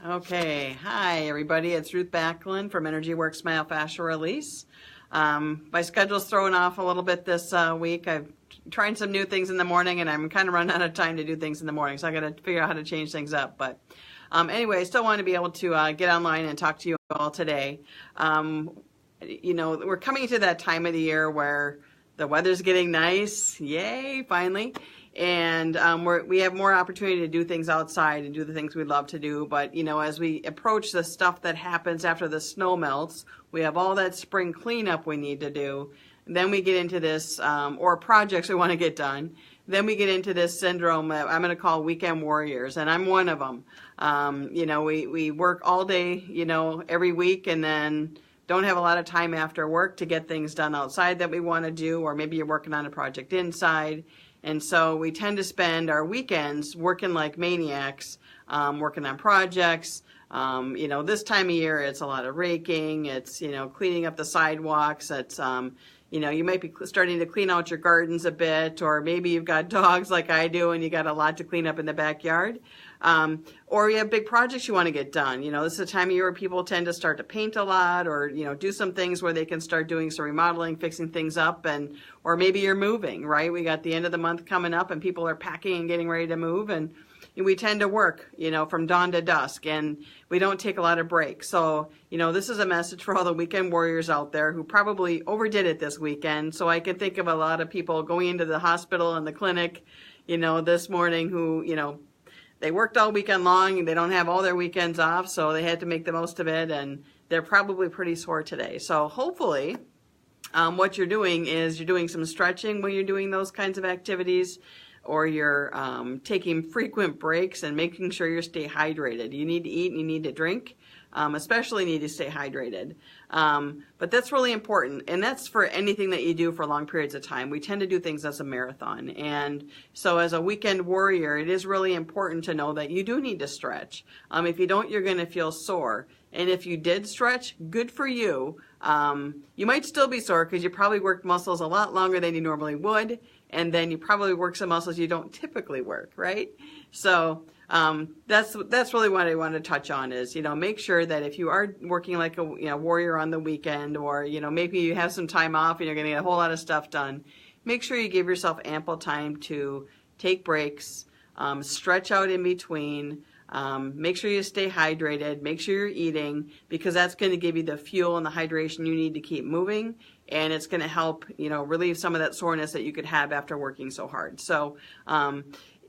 Okay, hi everybody. It's Ruth Backlund from Energy Works Myofascial Release. My schedule's thrown off a little bit this week. I've tried some new things in the morning, and I'm kind of running out of time to do things in the morning, so I got to figure out how to change things up. But anyway, I still want to be able to get online and talk to you all today. We're coming to that time of the year where the weather's getting nice. Yay, finally. And we have more opportunity to do things outside and do the things we love to do. But, as we approach the stuff that happens after the snow melts, we have all that spring cleanup we need to do. And then we get into this, or projects we want to get done. Then we get into this syndrome that I'm going to call weekend warriors, and I'm one of them. We work all day, every week, and then don't have a lot of time after work to get things done outside that we want to do, or maybe you're working on a project inside. And so we tend to spend our weekends working like maniacs, working on projects. This time of year, it's a lot of raking. It's, cleaning up the sidewalks. It's, you might be starting to clean out your gardens a bit, or maybe you've got dogs like I do and you got a lot to clean up in the backyard. Or you have big projects you want to get done. This is a time of year where people tend to start to paint a lot, or, do some things where they can start doing some remodeling, fixing things up, or maybe you're moving, right? We got the end of the month coming up and people are packing and getting ready to move, and we tend to work, from dawn to dusk, and we don't take a lot of breaks. So, this is a message for all the weekend warriors out there who probably overdid it this weekend. So I can think of a lot of people going into the hospital and the clinic, this morning who, they worked all weekend long and they don't have all their weekends off, so they had to make the most of it, and they're probably pretty sore today. So hopefully what you're doing is you're doing some stretching when you're doing those kinds of activities, or you're taking frequent breaks and making sure you stay hydrated. You need to eat and you need to drink. Especially need to stay hydrated. But that's really important, and that's for anything that you do for long periods of time. We tend to do things as a marathon, and so as a weekend warrior, it is really important to know that you do need to stretch. If you don't, you're going to feel sore. And if you did stretch, good for you. You might still be sore because you probably worked muscles a lot longer than you normally would, and then you probably work some muscles you don't typically work, right? So that's really what I want to touch on is, make sure that if you are working like a warrior on the weekend, or, maybe you have some time off and you're going to get a whole lot of stuff done, make sure you give yourself ample time to take breaks, stretch out in between, make sure you stay hydrated, make sure you're eating, because that's going to give you the fuel and the hydration you need to keep moving, and it's going to help, relieve some of that soreness that you could have after working so hard. So,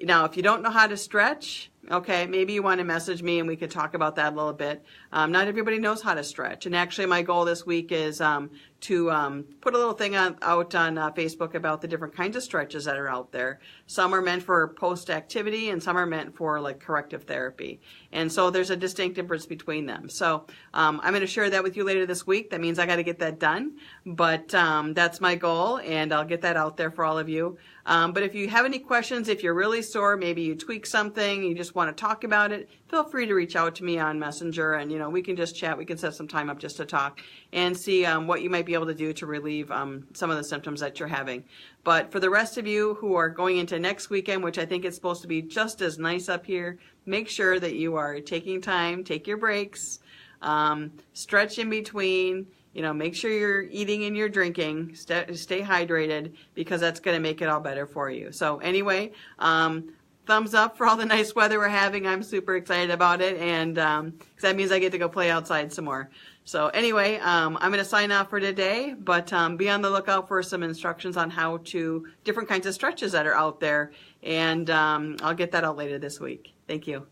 now, if you don't know how to stretch, okay, maybe you want to message me and we could talk about that a little bit. Not everybody knows how to stretch. And actually, my goal this week is to put a little thing out on Facebook about the different kinds of stretches that are out there. Some are meant for post-activity and some are meant for like corrective therapy. And so there's a distinct difference between them. So I'm going to share that with you later this week. That means I got to get that done. But that's my goal, and I'll get that out there for all of you. But if you have any questions, if you're really sore, maybe you tweak something, you just want to talk about it, feel free to reach out to me on Messenger, and we can just chat. We can set some time up just to talk and see what you might be able to do to relieve some of the symptoms that you're having. But for the rest of you who are going into next weekend, which I think is supposed to be just as nice up here, make sure that you are taking time, take your breaks, stretch in between. Make sure you're eating and you're drinking, stay hydrated, because that's going to make it all better for you. So anyway, thumbs up for all the nice weather we're having. I'm super excited about it, and 'cause that means I get to go play outside some more. So anyway, I'm going to sign off for today, but be on the lookout for some instructions on how to, different kinds of stretches that are out there, and I'll get that out later this week. Thank you.